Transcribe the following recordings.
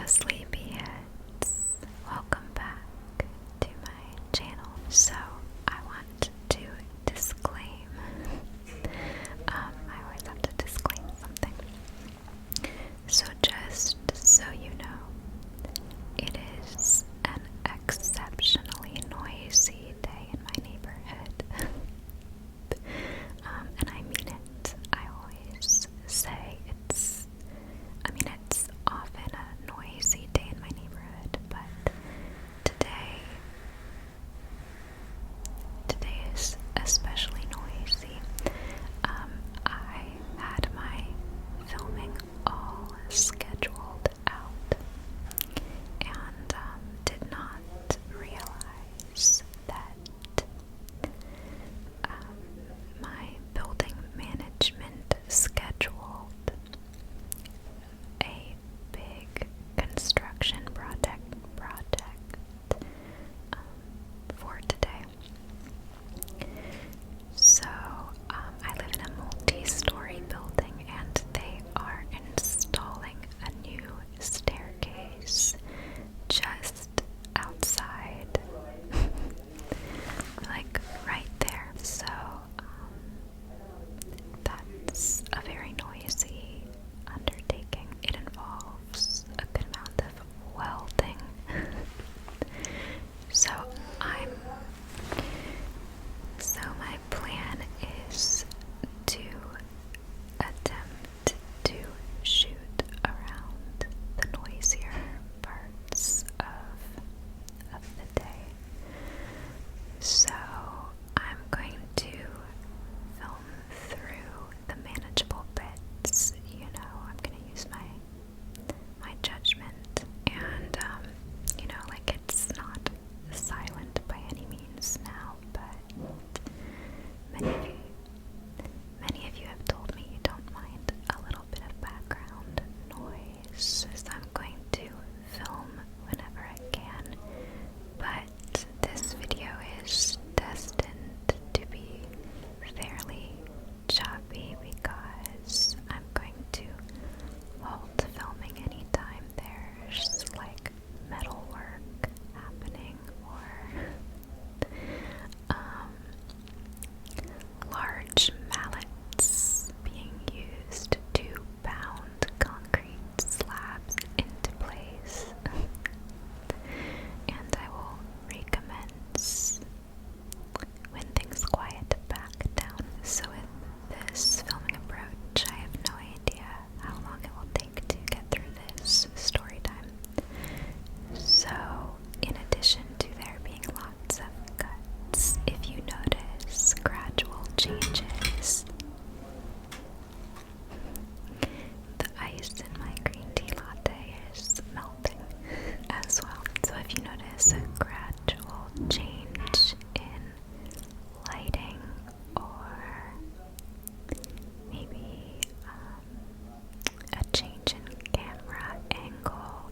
Sleepyheads, welcome back to my channel. So I want to disclaim, I always have to disclaim something. So just so you know, it is an exceptionally noisy day in my neighborhood. And I mean it. I always say it's often a noisy day in my neighborhood, but today is especially noisy. I had my filming all scheduled out and did not realize that my building management scheduled a big construction project for today. So I live in a multi-story building and they are installing a new staircase just outside, like right there. So that's a very noisy undertaking. It involves a good amount of welding. So my plan is to attempt to shoot around the noisier parts of the day. So I'm going to film through the manageable bits. I'm going to use my judgment, and like it's not silent by any means now, but many of you have told me you don't mind a little bit of background noise, so I'm going to film whenever I can. But this video is destined to be fairly choppy because I'm going to halt filming anytime there's like metal work happening or large mallets being used to pound concrete slabs into place. And I will recommence when things quiet back down. So with this filming approach, I have no idea how long it will take to get through this story time. So in addition to there being lots of cuts, if you notice gradual changes, the ice in my green tea latte is melting as well. So if you notice a gradual change in lighting or maybe a change in camera angle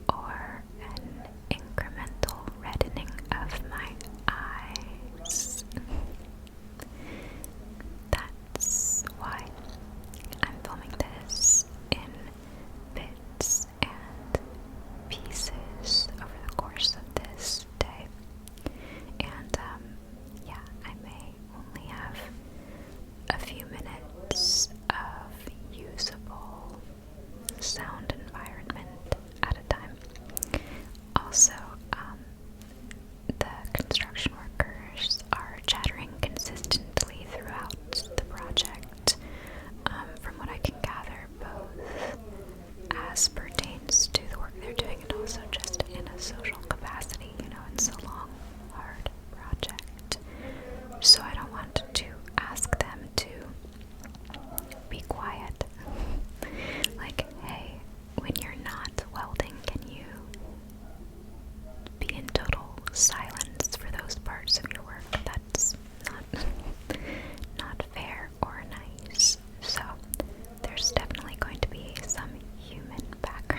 or an incremental reddening of my eyes, that's why I'm filming this in bits and pieces over the course of this day. And yeah, I may only have a few minutes of usable sound environment at a time. Also, the construction workers are chattering consistently throughout the project, from what I can gather, both as pertains to the work they're doing and also just in a social capacity. It's a long, hard project, so I don't want to ask them to be quiet. Like, hey, when you're not welding, can you be in total silence for those parts of your work? That's not fair or nice. So there's definitely going to be some human background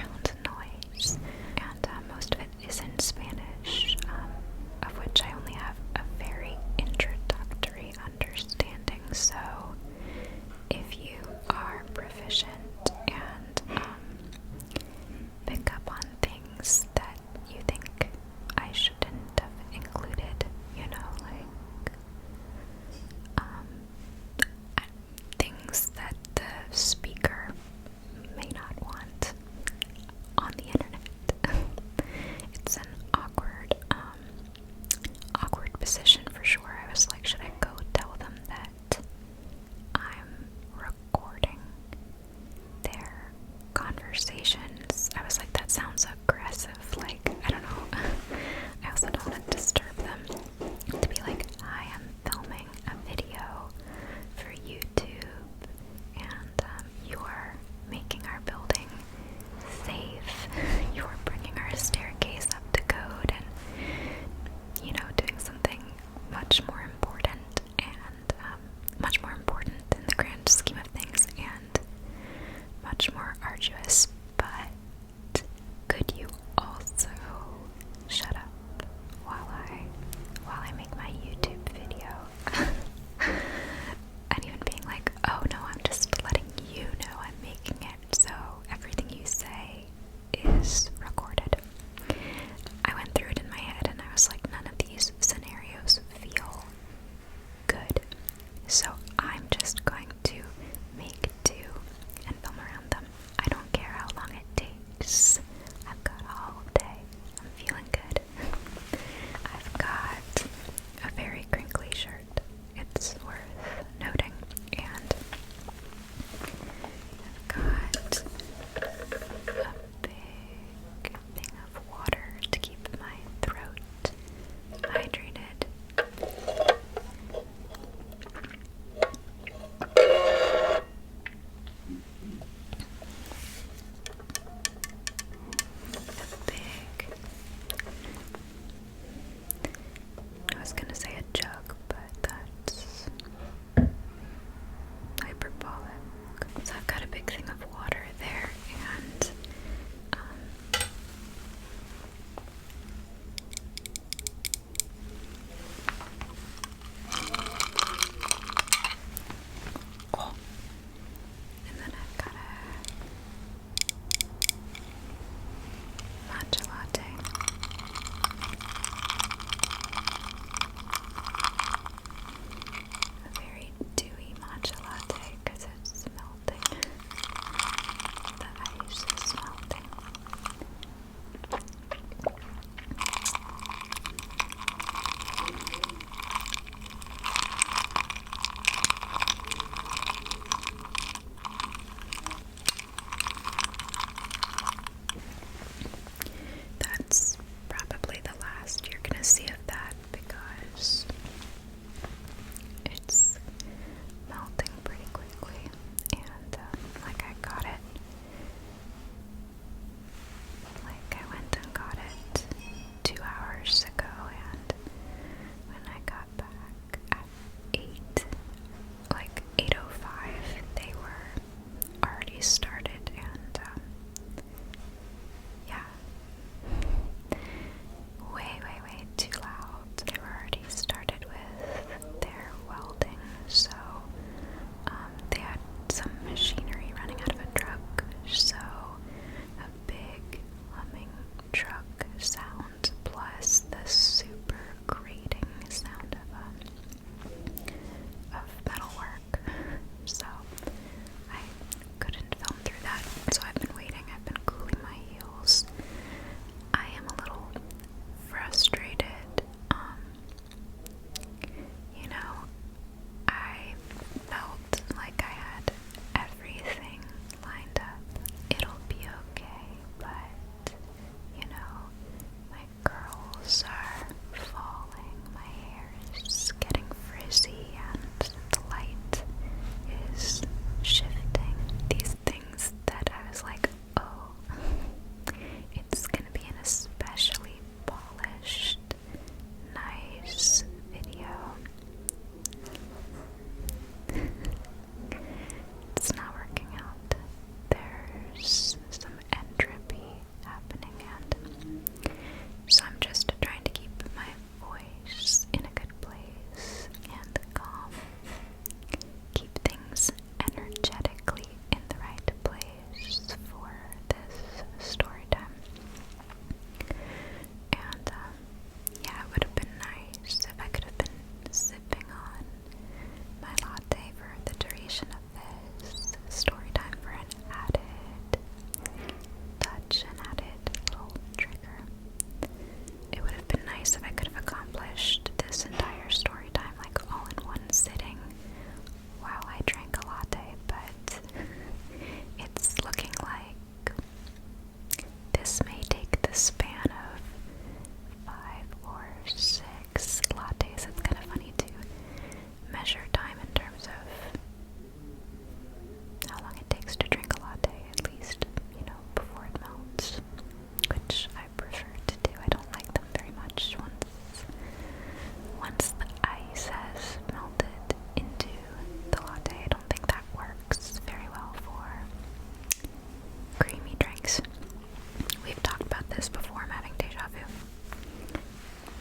this before, I'm having deja vu.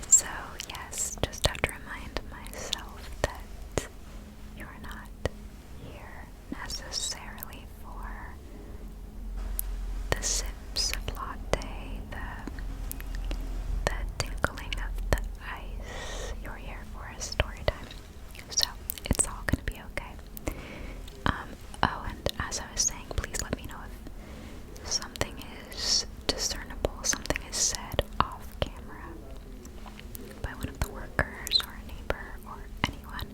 So, yes, just have to remind myself that you're not here necessarily for the sips of latte, the tinkling of the ice. You're here for a story time. So, it's all gonna be okay. Oh, and as I was saying, please let me know if something is discernible, something is said off camera by one of the workers or a neighbor or anyone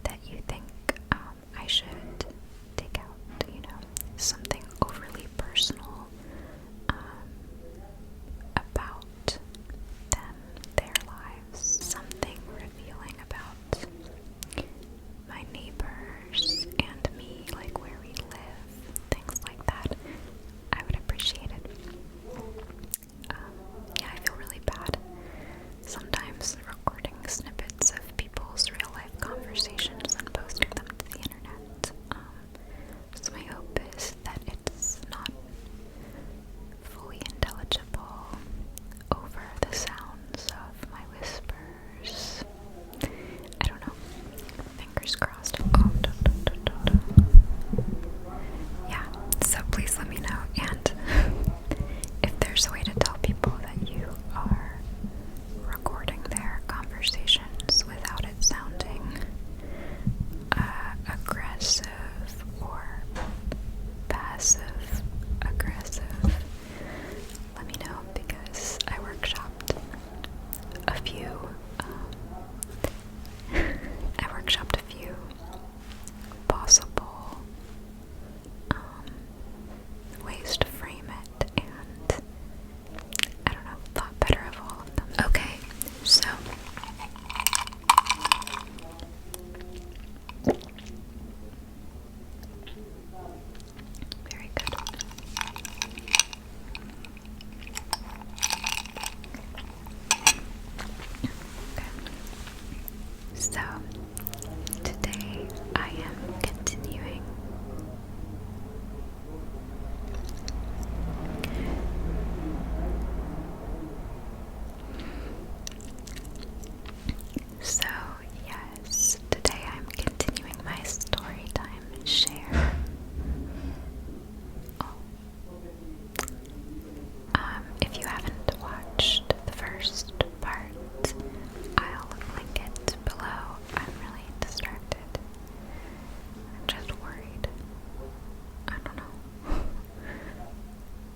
that you think I should take out, something overly personal about them, their lives, something revealing about my neighbors and me, like where we live, things like that. I would appreciate it. Yeah, I feel really bad sometimes recording snippets of people's real life conversations and posting them to the internet. So my hope is that it's not fully intelligible over the sounds of my whispers. I don't know. Fingers crossed. Oh, yeah, so please let me know. And if there's a way to tell people that you are recording their conversations without it sounding aggressive or passive aggressive, let me know, because I workshopped a few possible ways to frame it, and I don't know, thought better of all of them. Okay, so very good. Okay. So today I am continuing So, yes, today I'm continuing my story time share. Oh. If you haven't watched the first part, I'll link it below. I'm really distracted. I'm just worried. I don't know.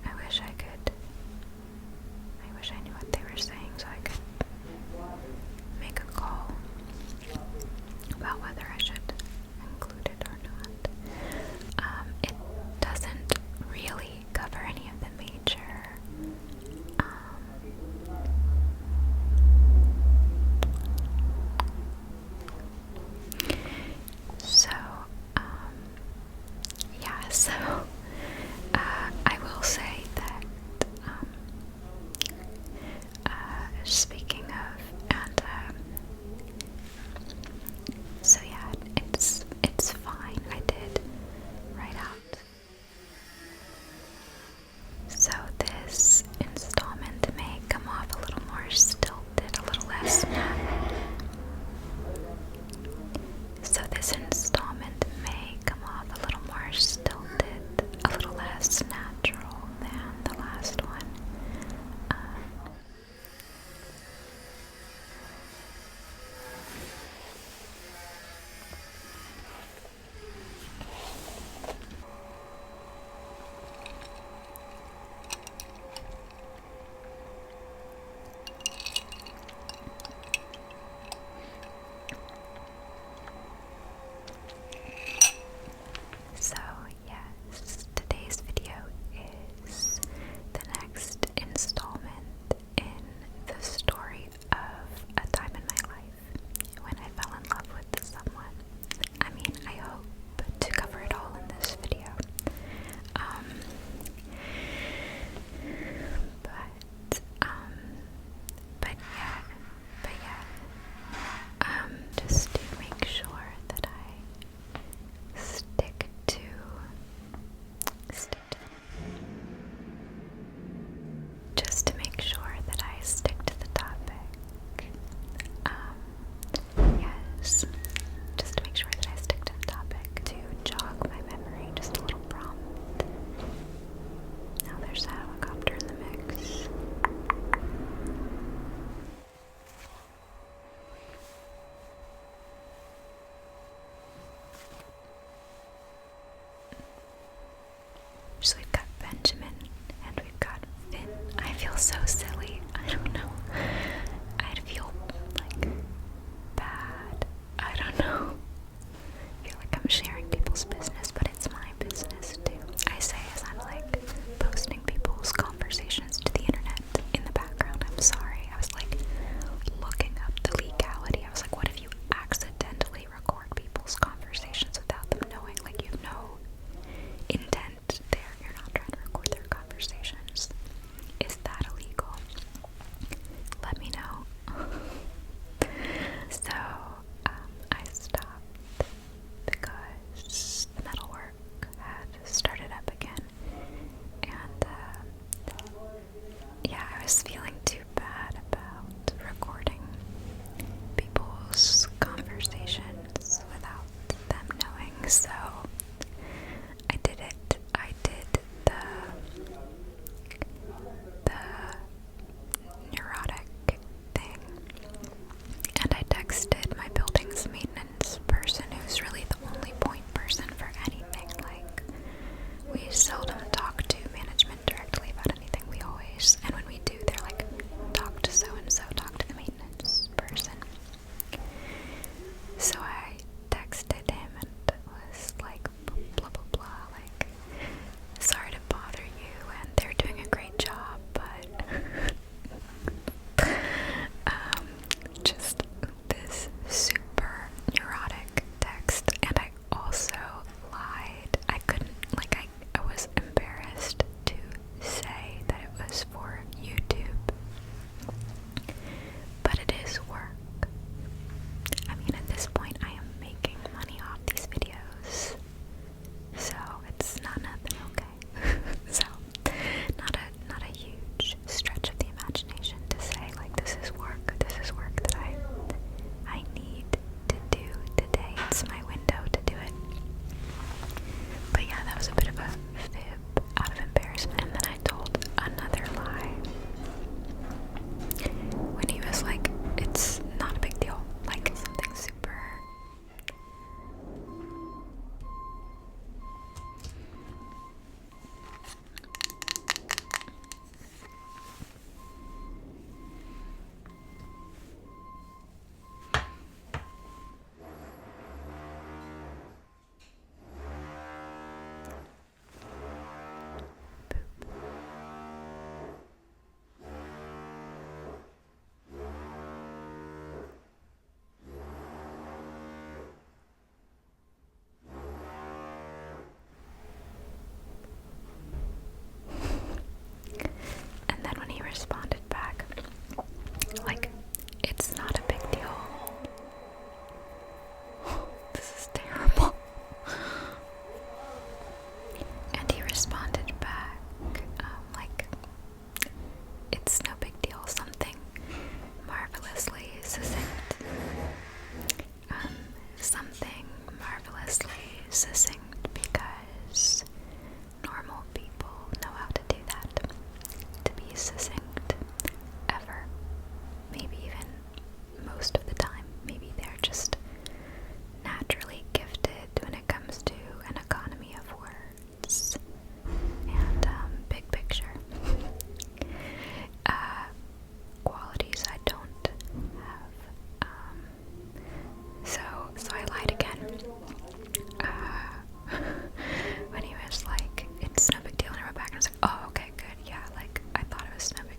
I wish I knew what they were saying so I could make a call about whether I should include it or not. It doesn't really cover any of the major I will say that speaking of, and so yeah, it's fine. I did write out. So this installment may come off a little more stilted, a little less So this installment may come off a little more stilted, a little less natural than the last one. So yes, today's video is the next there's a helicopter in the mix. So we've got Benjamin and we've got Finn. I feel so silly. I don't know. I'd feel like bad. I don't know. I feel like I'm sharing people's business, but it's my business too. I say as I'm like posting people's conversations to the internet in the background. I'm sorry. I was like looking up the legality. I was like, what if you accidentally record people's conversations without them knowing? Like, you have no intent there. You're not trying to record their conversations. Is that illegal? Let me know. So, I stopped because metalwork had started up again, and yeah, I was feeling too bad about recording people's conversations without them knowing, so I did it. I did the neurotic thing, and I texted my building's maintenance person, who's really the only point person for anything. Like, we seldom talk to management directly about anything. We always, and when we do, they're like, talk to so-and-so, talk to the maintenance person. So I texted him and was like, blah blah blah, like, sorry to bother you, and they're doing a great job, but just this super neurotic text. And I also lied. I couldn't, like, I was embarrassed to say that it was for YouTube, but it is work. I mean, at this point, I am making money off these videos, so it's not nothing, okay? So, not a huge stretch of the imagination to say, like, this is work that I need to do today. It's my window to do it. But yeah, that was a bit of a fib out of embarrassment. And then I told another lie when he was like, it's not a big deal, like something super. And then when he responded back, like, it's not a big deal. This is terrible. And he responded back, like, it's no big deal, something marvelously succinct. Something marvelously succinct, because normal people know how to do that. To be succinct, ever. Maybe even most of the time. Maybe they're just naturally gifted when it comes to an economy of words and big picture. Qualities I don't have. So I lied again. When he was like, it's no big deal, and I went back and I was like, oh, okay, good, yeah, like, I thought it was no big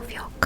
feel